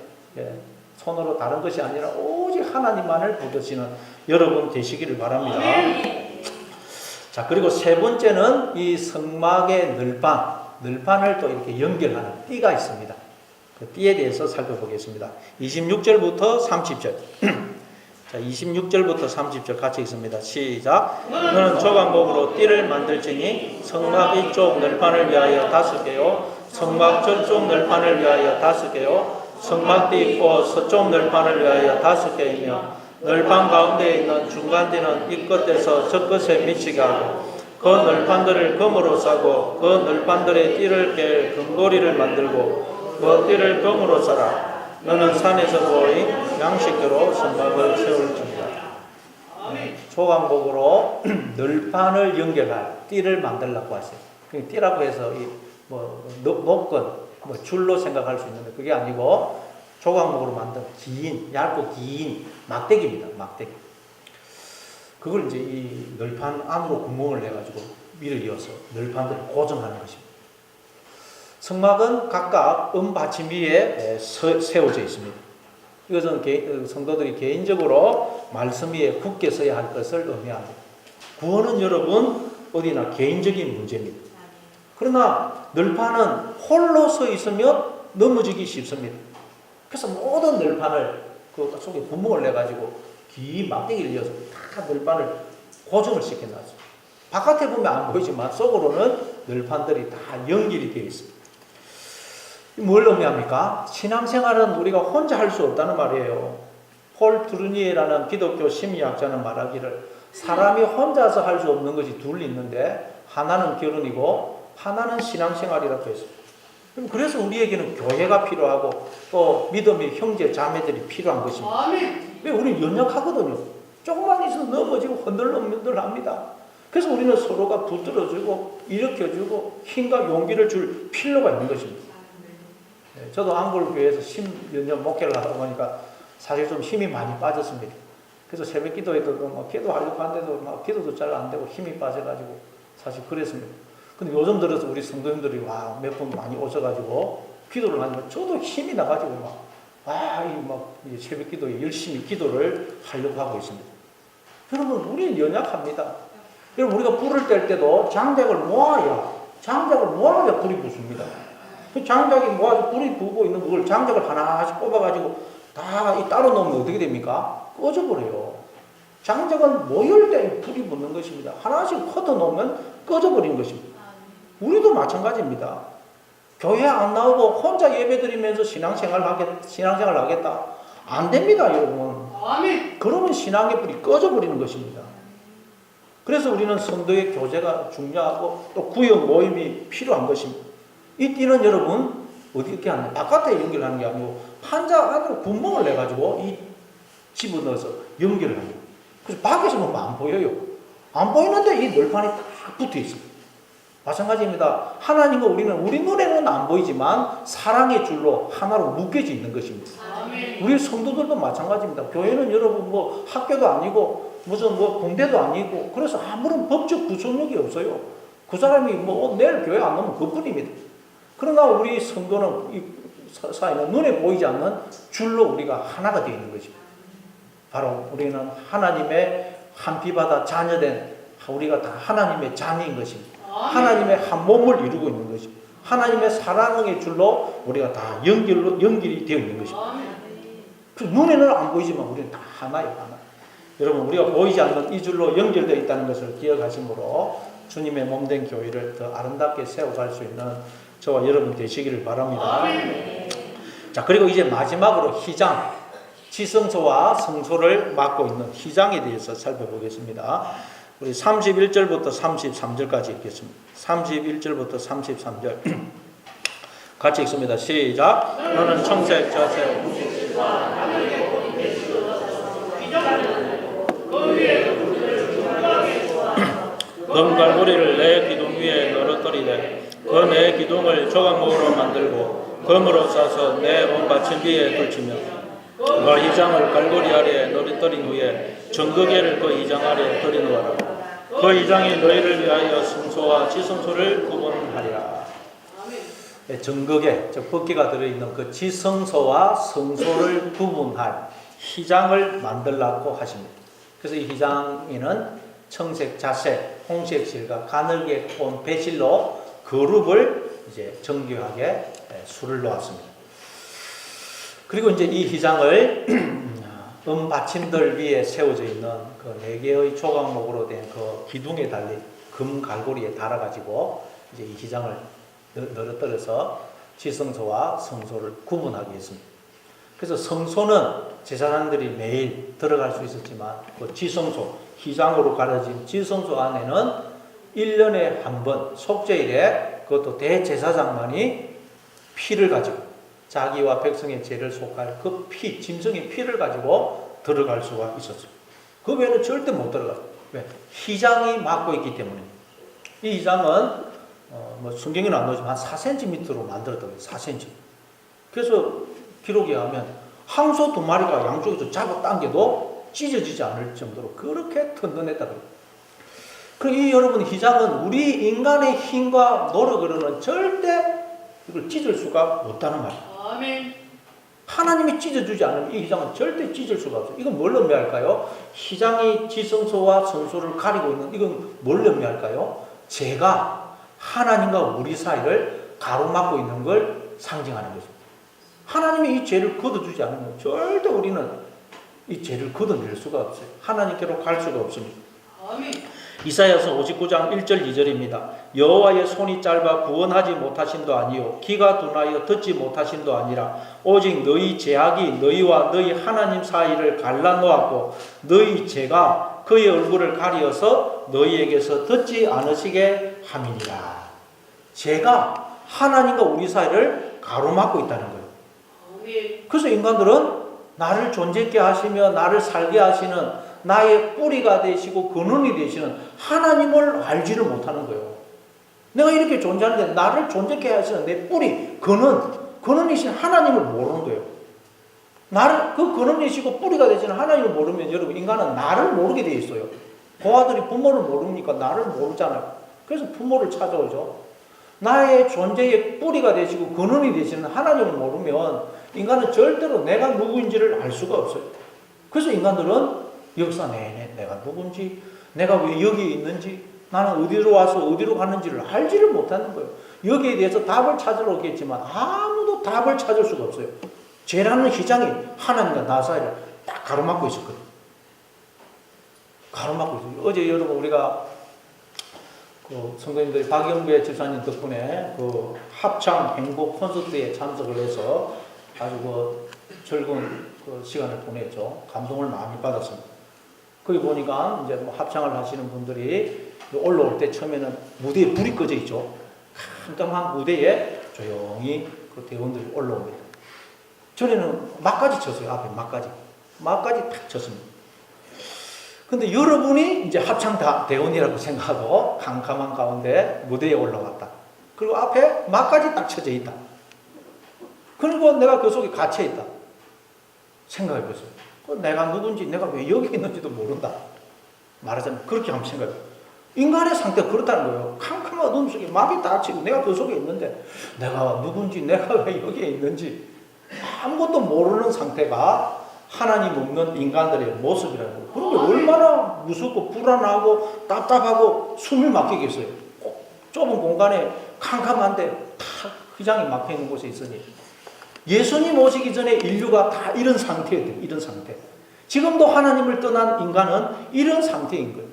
손으로 다른 것이 아니라 오직 하나님만을 붙드시는 여러분 되시기를 바랍니다. 자, 그리고 세 번째는 이 성막의 널판을 또 이렇게 연결하는 띠가 있습니다. 그 띠에 대해서 살펴보겠습니다. 26절부터 30절. 자, 26절부터 30절 같이 읽습니다. 시작. 너는 조각목으로 띠를 만들지니 성막 이쪽 널판을 위하여 5개요, 성막 저쪽 널판을 위하여 5개요, 성막띠 있고 서쪽 널판을 위하여 5개이며 널판 가운데 있는 중간띠는 이 끝에서 저 끝에 미치게 하고 그 널판들을 금으로 싸고 그 널판들의 띠를 깰 금고리를 만들고 그 띠를 금으로 싸라. 너는 산에서 보인 양식대로 성막을 세울지니라. 조각목으로 널판을 연결할 띠를 만들라고 하세요. 띠라고 해서 높건 줄로 생각할 수 있는데 그게 아니고 조각목으로 만든 얇고 긴 막대기입니다. 막대기. 그걸 이제 이 널판 안으로 구멍을 내가지고 밀을 이어서 널판들을 고정하는 것입니다. 성막은 각각 받침 위에 세워져 있습니다. 이것은 성도들이 개인적으로 말씀 위에 굳게 서야 할 것을 의미합니다. 구원은 여러분 어디나 개인적인 문제입니다. 그러나 널판은 홀로 서 있으면 넘어지기 쉽습니다. 그래서 모든 널판을 그 속에 구멍을 내가지고 긴 막대기를 이어서 다 널판을 고정을 시켜놨어요. 바깥에 보면 안 보이지만 속으로는 널판들이 다 연결이 되어 있습니다. 뭘 의미합니까? 신앙생활은 우리가 혼자 할 수 없다는 말이에요. 폴 트루니에라는 기독교 심리학자는 말하기를 사람이 혼자서 할 수 없는 것이 둘 있는데 하나는 결혼이고 하나는 신앙생활이라고 했어요. 그래서 우리에게는 교회가 필요하고 또 믿음의 형제 자매들이 필요한 것입니다. 아멘. 왜 우리는 연약하거든요. 조금만 있어도 넘어지고 흔들흔들합니다. 그래서 우리는 서로가 붙들어주고 일으켜주고 힘과 용기를 줄 필요가 있는 것입니다. 저도 앙골교회에서 10몇 년 목회를 하다 보니까 사실 좀 힘이 많이 빠졌습니다. 그래서 새벽 기도에도 막 기도하려고 하는데도 막 기도도 잘 안 되고 힘이 빠져가지고 사실 그랬습니다. 근데 요즘 들어서 우리 성도님들이 몇 분 많이 오셔가지고 기도를 하니까 저도 힘이 나가지고 이 새벽 기도에 열심히 기도를 하려고 하고 있습니다. 여러분, 우리는 연약합니다. 여러분, 우리가 불을 뗄 때도 장작을 모아야 불이 붙습니다. 그 장작이 모아서 불이 붙고 있는 그걸 장작을 하나씩 뽑아가지고 다 따로 놓으면 어떻게 됩니까? 꺼져버려요. 장작은 모일 때 불이 붙는 것입니다. 하나씩 걷어 놓으면 꺼져버리는 것입니다. 우리도 마찬가지입니다. 교회 안 나오고 혼자 예배 드리면서 신앙생활 하겠다. 안 됩니다, 여러분. 아멘. 그러면 신앙의 불이 꺼져버리는 것입니다. 그래서 우리는 성도의 교제가 중요하고 또 구역 모임이 필요한 것입니다. 이 띠는 여러분 어떻게 하냐? 바깥에 연결하는 게 아니고 판자 안으로 구멍을 내가지고 이 집어넣어서 연결을 합니다. 그래서 밖에서 보면 안 보여요. 안 보이는데 이 널판이 딱 붙어 있습니다. 마찬가지입니다. 하나님과 우리 눈에는 안 보이지만 사랑의 줄로 하나로 묶여져 있는 것입니다. 아멘. 우리 성도들도 마찬가지입니다. 교회는 여러분 학교도 아니고 무슨 공대도 아니고 그래서 아무런 법적 구속력이 없어요. 그 사람이 내일 교회 안 오면 그뿐입니다. 그러나 우리 성도는 이 사이는 눈에 보이지 않는 줄로 우리가 하나가 되어 있는 것입니다. 바로 우리는 하나님의 한 피바다 자녀된 우리가 다 하나님의 자녀인 것입니다. 하나님의 한 몸을 이루고 있는 것입니다. 하나님의 사랑의 줄로 우리가 다 연결이 되어 있는 것입니다. 눈에는 안 보이지만 우리는 다 하나예요, 하나. 여러분, 우리가 보이지 않는 이 줄로 연결되어 있다는 것을 기억하심으로 주님의 몸된 교회를 더 아름답게 세워갈 수 있는 저와 여러분 되시기를 바랍니다. 자, 그리고 이제 마지막으로 희장, 지성소와 성소를 맡고 있는 희장에 대해서 살펴보겠습니다. 우리 31절부터 33절까지 읽겠습니다. 31절부터 33절 같이 읽습니다. 시작. 너는 청색 자세 금갈고리를 내 기둥 위에 늘어뜨리되 그 내 기둥을 조각목으로 만들고 금으로 싸서 내 옷받침 위에 걸치며 그 이장을 갈고리 아래에 늘어뜨린 후에 정거개를 그 이장 아래에 들이놓아라. 그 이장이 너희를 위하여 성소와 지성소를 구분하리라. 정거개, 즉 법궤가 들어있는 그 지성소와 성소를 구분할 희장을 만들라고 하십니다. 그래서 이 희장에는 청색 자색, 홍색 실과 가늘게 온 배실로 그룹을 이제 정교하게 술을 놓았습니다. 그리고 이제 이 희장을 받침들 위에 세워져 있는 그 4개의 조각목으로 된 그 기둥에 달린 금 갈고리에 달아가지고 이제 이 희장을 늘어뜨려서 지성소와 성소를 구분하게 했습니다. 그래서 성소는 제사장들이 매일 들어갈 수 있었지만 그 지성소, 휘장으로 가려진 지성소 안에는 1년에 한 번 속죄일에 그것도 대제사장만이 피를 가지고 자기와 백성의 죄를 속할 그 피, 짐승의 피를 가지고 들어갈 수가 있었어요. 그 외에는 절대 못 들어가요. 왜? 휘장이 막고 있기 때문에. 이 휘장은 뭐 성경에는 안 나오지만 4cm로 만들었던 거예요. 4cm. 그래서 기록에 하면 항소 2마리가 양쪽에서 잡아당겨도 찢어지지 않을 정도로 그렇게 튼튼했다고 해요. 그러니 여러분 휘장은 우리 인간의 힘과 노력으로는 절대 이걸 찢을 수가 없다는 말이에요. 아멘. 하나님이 찢어주지 않으면 이 휘장은 절대 찢을 수가 없어요. 이건 뭘 의미할까요? 휘장이 지성소와 성소를 가리고 있는 이건 뭘 의미할까요? 죄가 하나님과 우리 사이를 가로막고 있는 걸 상징하는 거죠. 하나님이 이 죄를 걷어주지 않으면 절대 우리는 이 죄를 걷어낼 수가 없어요. 하나님께로 갈 수가 없습니다. 아멘. 이사야서 59장 1절 2절입니다. 여호와의 손이 짧아 구원하지 못하심도 아니요 귀가 둔하여 듣지 못하심도 아니라 오직 너희 죄악이 너희와 너희 하나님 사이를 갈라놓았고 너희 죄가 그의 얼굴을 가리어서 너희에게서 듣지 않으시게 함이니라. 죄가 하나님과 우리 사이를 가로막고 있다는 거예요. 아멘. 그래서 인간들은 나를 존재있게 하시며 나를 살게 하시는 나의 뿌리가 되시고 근원이 되시는 하나님을 알지를 못하는 거예요. 내가 이렇게 존재하는데 나를 존재케 하시는 내 뿌리, 근원이신 하나님을 모르는 거예요. 나를 그 근원이시고 뿌리가 되시는 하나님을 모르면 여러분 인간은 나를 모르게 돼 있어요. 고아들이 부모를 모르니까 나를 모르잖아요. 그래서 부모를 찾아오죠. 나의 존재의 뿌리가 되시고 근원이 되시는 하나님을 모르면 인간은 절대로 내가 누구인지를 알 수가 없어요. 그래서 인간들은 역사 내내 내가 누군지, 내가 왜 여기에 있는지, 나는 어디로 와서 어디로 가는지를 알지를 못하는 거예요. 여기에 대해서 답을 찾으러 오겠지만 아무도 답을 찾을 수가 없어요. 죄라는 휘장이 하나님과 나 사이를 딱 가로막고 있었거든요. 가로막고 있어요. 어제 여러분 우리가 그 성도님들이 박영배 집사님 덕분에 그 합창 행복 콘서트에 참석을 해서 아주 그 즐거운 그 시간을 보냈죠. 감동을 많이 받았습니다. 거기 보니까 이제 뭐 합창을 하시는 분들이 올라올 때 처음에는 무대에 불이 꺼져 있죠. 깜깜한 무대에 조용히 그 대원들이 올라옵니다. 전에는 막까지 쳤어요. 앞에 막까지 탁 쳤습니다. 근데 여러분이 이제 합창 대원이라고 생각하고 캄캄한 가운데 무대에 올라왔다. 그리고 앞에 막까지 딱 쳐져 있다. 그리고 내가 그 속에 갇혀 있다. 생각해 보세요. 내가 누군지, 내가 왜 여기 있는지도 모른다. 말하자면 그렇게 한번 생각해 보세요. 인간의 상태가 그렇다는 거예요. 캄캄한 어둠 속에 막이 닫히고 내가 그 속에 있는데 내가 누군지, 내가 왜 여기에 있는지 아무것도 모르는 상태가 하나님 없는 인간들의 모습이라는 거예요. 그런 게 얼마나 무섭고 불안하고 답답하고 숨이 막히겠어요. 좁은 공간에 캄캄한데 탁 휘장이 막혀 있는 곳에 있으니 예수님 오시기 전에 인류가 다 이런 상태예요. 이런 상태. 지금도 하나님을 떠난 인간은 이런 상태인 거예요.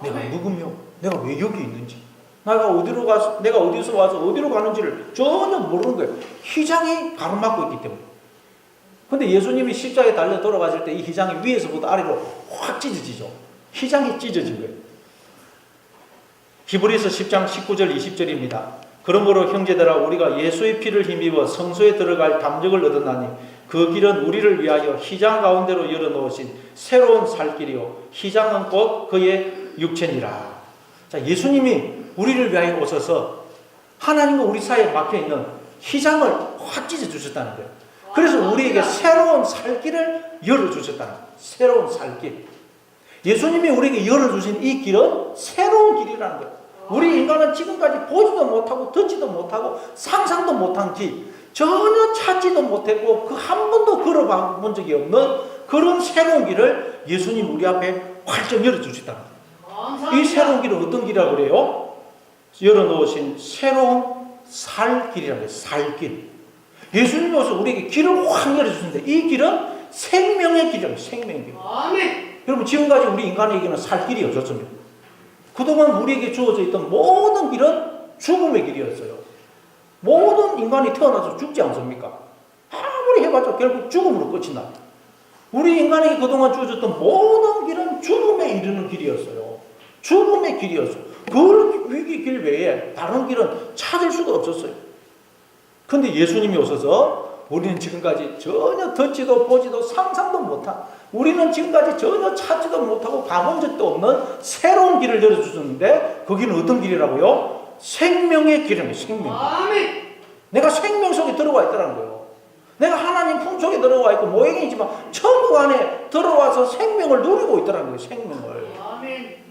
내가 누구며, 내가 왜 여기 있는지, 내가 어디서 와서 어디로 가는지를 전혀 모르는 거예요. 휘장이 가로막고 있기 때문에. 근데 예수님이 십자가에 달려 돌아가실 때 이 휘장이 위에서부터 아래로 확 찢어지죠. 휘장이 찢어진 거예요. 히브리서 10장 19절 20절입니다. 그러므로 형제들아 우리가 예수의 피를 힘입어 성소에 들어갈 담력을 얻었나니 그 길은 우리를 위하여 휘장 가운데로 열어놓으신 새로운 살 길이요 휘장은 곧 그의 육체니라. 자, 예수님이 우리를 위하여 오셔서 하나님과 우리 사이에 막혀있는 휘장을 확 찢어주셨다는 거예요. 그래서 우리에게 새로운 살 길을 열어주셨다는 거예요. 새로운 살 길. 예수님이 우리에게 열어주신 이 길은 새로운 길이라는 거예요. 우리 인간은 지금까지 보지도 못하고 듣지도 못하고 상상도 못한 길, 전혀 찾지도 못했고 그 한 번도 걸어본 적이 없는 그런 새로운 길을 예수님 우리 앞에 활짝 열어주셨다는 거예요. 이 새로운 길은 어떤 길이라고 그래요? 열어놓으신 새로운 살 길이라고 해요. 살 길. 예수님이 와서 우리에게 길을 확 열어주신데 이 길은 생명의 길이라고 해요. 생명의 길. 아멘. 여러분 지금까지 우리 인간에게는 살 길이 없었습니다. 그동안 우리에게 주어져 있던 모든 길은 죽음의 길이었어요. 모든 인간이 태어나서 죽지 않습니까? 아무리 해봤자 결국 죽음으로 끝이 나. 우리 인간에게 그동안 주어졌던 모든 길은 죽음에 이르는 길이었어요. 죽음의 길이었어. 그 위기 길 외에 다른 길은 찾을 수가 없었어요. 그런데 예수님이 오셔서 우리는 지금까지 전혀 듣지도 보지도 상상도 못한, 우리는 지금까지 전혀 찾지도 못하고 가본 적도 없는 새로운 길을 열어주셨는데 그 길은 어떤 길이라고요? 생명의 길이에요. 생명. 아멘. 내가 생명 속에 들어와 있다는 거예요. 내가 하나님 품 속에 들어와 있고 모형이지만 천국 안에 들어와서 생명을 누리고 있다는 거예요. 생명을. 아멘.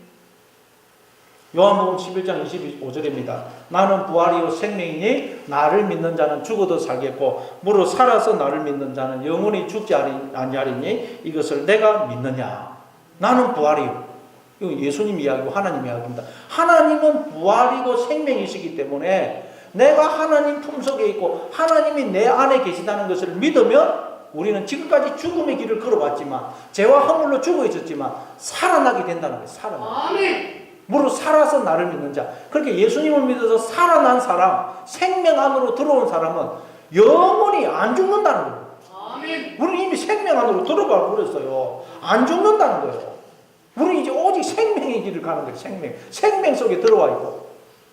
요한복음 11장 25절입니다. 나는 부활이요 생명이니 나를 믿는 자는 죽어도 살겠고 무릇 살아서 나를 믿는 자는 영원히 죽지 아니하리니 이것을 내가 믿느냐. 나는 부활이요. 이거 예수님 이야기고 하나님 이야기입니다. 하나님은 부활이고 생명이시기 때문에 내가 하나님 품속에 있고 하나님이 내 안에 계시다는 것을 믿으면 우리는 지금까지 죽음의 길을 걸어왔지만 죄와 허물로 죽어 있었지만 살아나게 된다는 거예요. 살아나. 아멘. 무릇 살아서 나를 믿는 자. 그렇게 예수님을 믿어서 살아난 사람, 생명 안으로 들어온 사람은 영원히 안 죽는다는 거예요. 아멘. 우리는 이미 생명 안으로 들어가 버렸어요. 안 죽는다는 거예요. 우리는 이제 오직 생명의 길을 가는 거예요. 생명 속에 들어와 있고.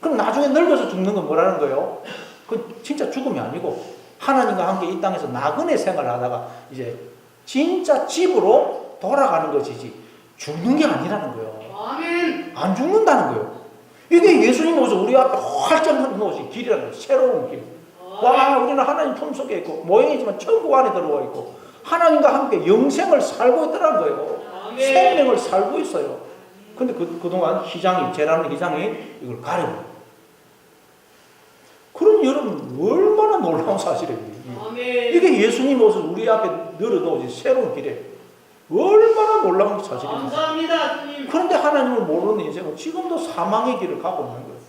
그럼 나중에 늙어서 죽는 건 뭐라는 거예요? 그 진짜 죽음이 아니고 하나님과 함께 이 땅에서 나그네 생활을 하다가 이제 진짜 집으로 돌아가는 것이지 죽는 게 아니라는 거예요. 아멘. 안 죽는다는 거예요. 이게 예수님 오셔서 우리 앞에 활짝 놓으신 길이라는 거예요. 새로운 길. 와, 우리는 하나님 품속에 있고 모형이지만 천국 안에 들어와 있고 하나님과 함께 영생을 살고 있더라는 거예요. 아멘. 생명을 살고 있어요. 근데 그동안 재라는 희장이 이걸 가려요. 그럼 여러분 얼마나 놀라운 사실이에요. 아멘. 이게 예수님 오셔서 우리 앞에 늘어놓으신 새로운 길에 얼마나 놀라운 사실입니다. 감사합니다, 주님. 그런데 하나님을 모르는 인생은 지금도 사망의 길을 가고 있는 거예요.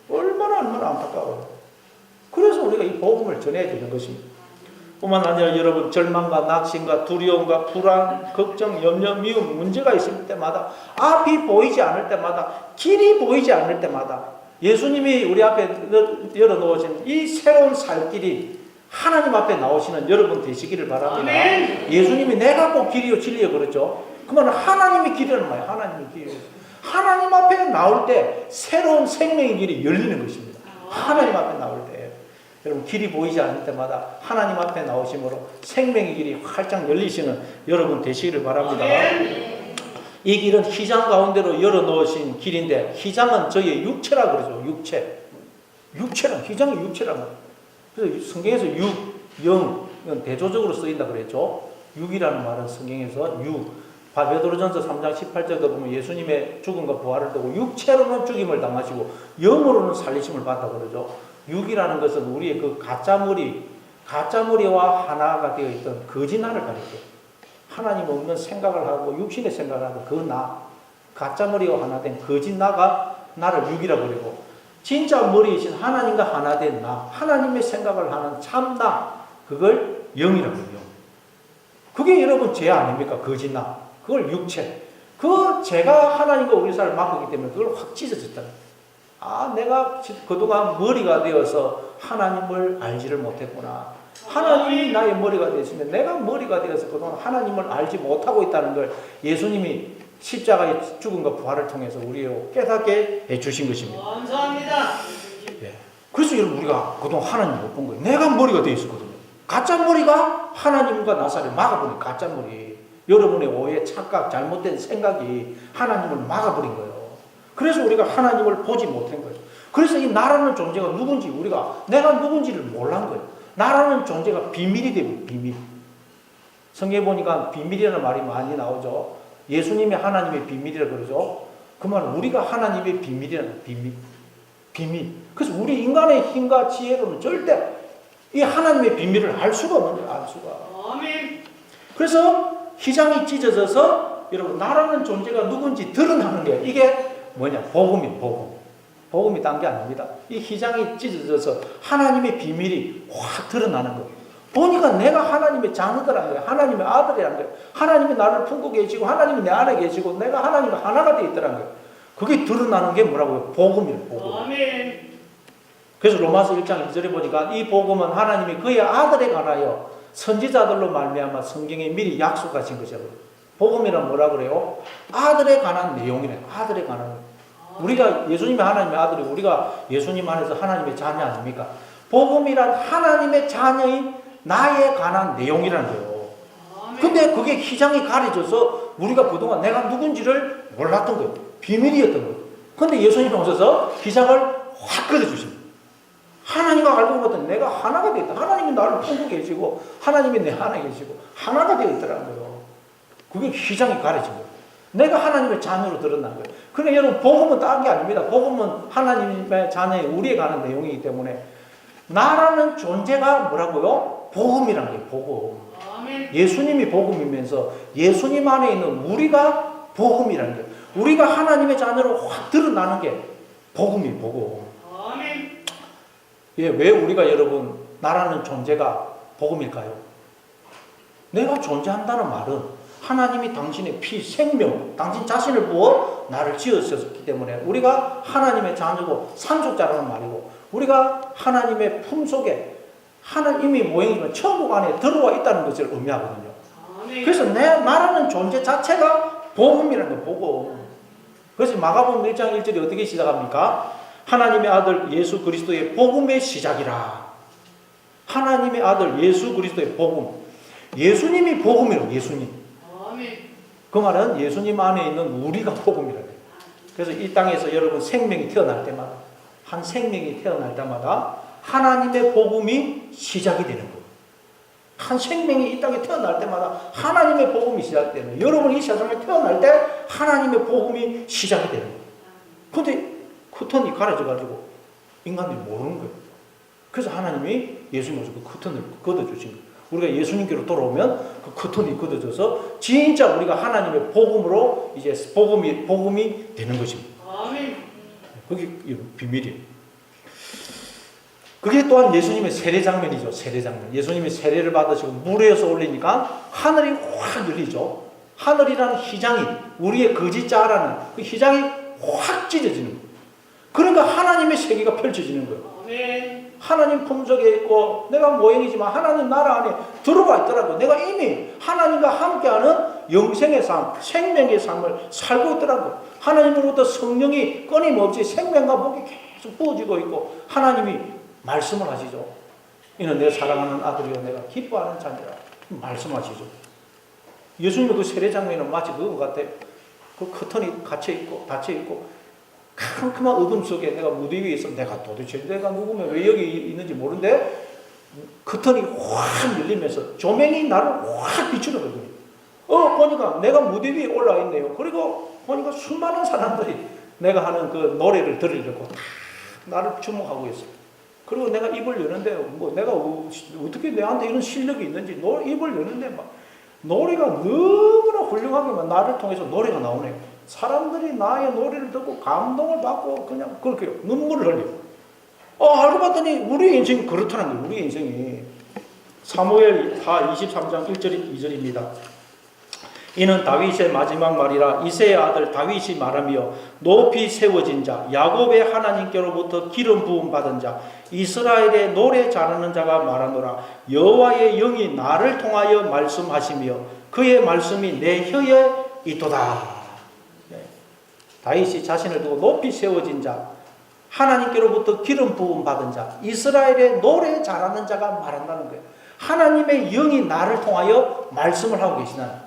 얼마나 안타까워요. 그래서 우리가 이 복음을 전해야 되는 것입니다. 뿐만 아니라 여러분 절망과 낙심과 두려움과 불안, 걱정, 염려, 미움, 문제가 있을 때마다 앞이 보이지 않을 때마다 길이 보이지 않을 때마다 예수님이 우리 앞에 열어놓으신 이 새로운 살 길이 하나님 앞에 나오시는 여러분 되시기를 바랍니다. 아멘. 예수님이 내가 꼭 길이요 진리요 그랬죠. 그러면 하나님의 길이라는 말이에요. 하나님의 길이. 하나님 앞에 나올 때 새로운 생명의 길이 열리는 것입니다. 하나님 앞에 나올 때. 여러분 길이 보이지 않을 때마다 하나님 앞에 나오심으로 생명의 길이 활짝 열리시는 여러분 되시기를 바랍니다. 이 길은 휘장 가운데로 열어놓으신 길인데 휘장은 저희의 육체라 그러죠. 육체란 휘장이 육체란 말이에요. 그래서 성경에서 육, 영 이건 대조적으로 쓰인다 그랬죠. 육이라는 말은 성경에서 베드로전서 3장 18절도 보면 예수님의 죽음과 부활을 두고 육체로는 죽임을 당하시고 영으로는 살리심을 받다 그러죠. 육이라는 것은 우리의 그 가짜머리와 하나가 되어 있던 거짓 나를 가리켜요. 하나님 없는 생각을 하고 육신의 생각을 하고 그 가짜머리와 하나 된 거짓 나가 나를 육이라고 그러고 진짜 머리이신 하나님과 하나 된 나, 하나님의 생각을 하는 참나, 그걸 영이라고 해요. 그게 여러분 죄 아닙니까? 거짓 나. 그걸 육체. 그 죄가 하나님과 우리 삶을 막기 때문에 그걸 확 찢어졌다. 아, 내가 그동안 머리가 되어서 하나님을 알지를 못했구나. 하나님이 나의 머리가 되었으면 내가 머리가 되어서 그동안 하나님을 알지 못하고 있다는 걸 예수님이 십자가의 죽음과 부활을 통해서 우리로 깨닫게 해주신 것입니다. 감사합니다. 예. 그래서 여러분 우리가 그동안 하나님을 못 본 거예요. 내가 머리가 되어 있었거든요. 가짜 머리가 하나님과 나사를 막아버린 가짜 머리. 여러분의 오해, 착각, 잘못된 생각이 하나님을 막아버린 거예요. 그래서 우리가 하나님을 보지 못한 거예요. 그래서 이 나라는 존재가 누군지 내가 누군지를 몰란 거예요. 나라는 존재가 비밀이 됩니다. 비밀. 성경에 보니까 비밀이라는 말이 많이 나오죠. 예수님이 하나님의 비밀이라고 그러죠. 그 말은 우리가 하나님의 비밀이라는 비밀. 그래서 우리 인간의 힘과 지혜로는 절대 이 하나님의 비밀을 알 수가 없는 거예요. 알 수가. 아멘. 그래서 휘장이 찢어져서 여러분 나라는 존재가 누군지 드러나는 거예요. 이게 뭐냐? 복음이 딴 게 아닙니다. 이 휘장이 찢어져서 하나님의 비밀이 확 드러나는 거예요. 보니까 내가 하나님의 자녀들한 거예요. 하나님의 아들이란 거예요. 하나님이 나를 품고 계시고 하나님이 내 안에 계시고 내가 하나님과 하나가 되어 있더란 거예요. 그게 드러나는 게 뭐라고요? 복음이에요. 복음. 아멘. 그래서 로마서 1장 2절에 보니까 이 복음은 하나님이 그의 아들에 관하여 선지자들로 말미암아 성경에 미리 약속하신 거죠. 복음이란 뭐라 그래요? 아들에 관한 내용이래. 아들에 관한. 우리가 예수님의 하나님의 아들이 우리가 예수님 안에서 하나님의 자녀 아닙니까? 복음이란 하나님의 자녀인 나에 관한 내용이라는 거예요. 근데 그게 휘장이 가려져서 우리가 그동안 내가 누군지를 몰랐던 거예요. 비밀이었던 거예요. 근데 예수님이 오셔서 휘장을 확 걷어주십니다. 하나님과 알고 봤더니 내가 하나가 되어 있다. 하나님이 나를 품고 계시고 하나님이 내 안에 계시고 하나가 되어 있더라는 거예요. 그게 휘장이 가려진 거예요. 내가 하나님의 자녀로 드러난 거예요. 그러니까 여러분 복음은 딴 게 아닙니다. 복음은 하나님의 자녀의 우리에 관한 내용이기 때문에 나라는 존재가 뭐라고요? 복음이라는 거예요. 복음. 예수님이 복음이면서 예수님 안에 있는 우리가 복음이라는 거예요. 우리가 하나님의 자녀로 확 드러나는 게 복음이 복음. 예, 왜 우리가 여러분 나라는 존재가 복음일까요? 내가 존재한다는 말은 하나님이 당신의 피, 생명, 당신 자신을 부어 나를 지으셨기 때문에 우리가 하나님의 자녀고 상속자라는 말이고 우리가 하나님의 품속에 하나님이 모형이지만 천국 안에 들어와 있다는 것을 의미하거든요. 그래서 내 나라는 존재 자체가 복음이라는 거예요. 복음. 그래서 마가복음 1장 1절이 어떻게 시작합니까? 하나님의 아들 예수 그리스도의 복음의 시작이라. 하나님의 아들 예수 그리스도의 복음. 예수님이 복음이라고. 예수님. 그 말은 예수님 안에 있는 우리가 복음이라고. 그래서 이 땅에서 여러분 생명이 태어날 때마다 한 생명이 태어날 때마다 하나님의 복음이 시작이 되는 거예요. 한 생명이 이 땅에 태어날 때마다 하나님의 복음이 시작되는 거예요. 여러분이 이 세상에 태어날 때 하나님의 복음이 시작이 되는 거예요. 그런데 커튼이 가려져가지고 인간들이 모르는 거예요. 그래서 하나님이 예수님 오셔서 그 커튼을 걷어주신 거예요. 우리가 예수님께로 돌아오면 그 커튼이 걷어져서 진짜 우리가 하나님의 복음으로 이제 복음이 되는 것입니다. 그게 비밀이에요. 그게 또한 예수님의 세례 장면이죠. 세례 장면. 예수님이 세례를 받으시고 물에서 올리니까 하늘이 확 열리죠. 하늘이라는 휘장이 우리의 거짓자라는 그 휘장이 확 찢어지는 거예요. 그러니까 하나님의 세계가 펼쳐지는 거예요. 하나님 품속에 있고 내가 모형이지만 하나님 나라 안에 들어가 있더라고요. 내가 이미 하나님과 함께하는 영생의 삶, 생명의 삶을 살고 있더라고요. 하나님으로부터 성령이 끊임없이 생명과 복이 계속 부어지고 있고 하나님이 말씀을 하시죠. 이는 내 사랑하는 아들이요 내가 기뻐하는 자녀라 말씀하시죠. 예수님의 그 세례 장면은 마치 그거 같아요. 그 커튼이 닫혀있고 캄캄한 어둠 속에 내가 무대 위에 있어. 내가 도대체 내가 누구면 왜 여기 있는지 모르는데 커튼이 확 열리면서 조명이 나를 확 비추는 거거든요. 보니까 내가 무대 위에 올라와 있네요. 그리고 보니까 수많은 사람들이 내가 하는 그 노래를 들으려고 다 나를 주목하고 있어요. 그리고 내가 입을 여는데 뭐 내가 어떻게 내한테 이런 실력이 있는지 입을 여는데 막 노래가 너무나 훌륭하게만 나를 통해서 노래가 나오네요. 사람들이 나의 노래를 듣고 감동을 받고 그냥 그렇게 눈물을 흘려요. 알고 봤더니 우리 인생이 그렇다는 거예요. 우리 인생이. 사무엘 하 23장 1절 2절입니다. 이는 다윗의 마지막 말이라 이새의 아들 다윗이 말하며 높이 세워진 자 야곱의 하나님께로부터 기름 부음 받은 자 이스라엘의 노래 잘하는 자가 말하노라 여호와의 영이 나를 통하여 말씀하시며 그의 말씀이 내 혀에 있도다. 다윗이 자신을 두고 높이 세워진 자 하나님께로부터 기름 부음 받은 자 이스라엘의 노래 잘하는 자가 말한다는 거예요. 하나님의 영이 나를 통하여 말씀을 하고 계시나요?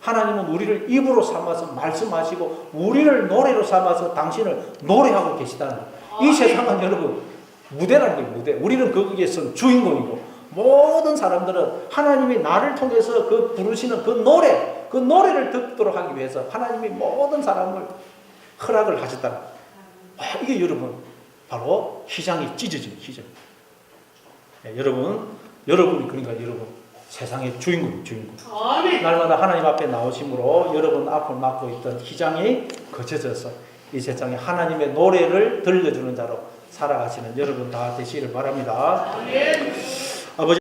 하나님은 우리를 입으로 삼아서 말씀하시고 우리를 노래로 삼아서 당신을 노래하고 계시다는 거예요. 이 세상은 여러분 무대라는 게 무대. 우리는 거기에서 주인공이고 모든 사람들은 하나님이 나를 통해서 그 부르시는 그 노래를 듣도록 하기 위해서 하나님이 모든 사람을 허락을 하셨다는 거예요. 이게 여러분 바로 휘장이 찢어진 휘장. 여러분이 그러니까 여러분 세상의 주인공. 날마다 하나님 앞에 나오심으로 여러분 앞을 막고 있던 휘장이 거쳐져서 이 세상에 하나님의 노래를 들려주는 자로 살아가시는 여러분 다 되시기를 바랍니다.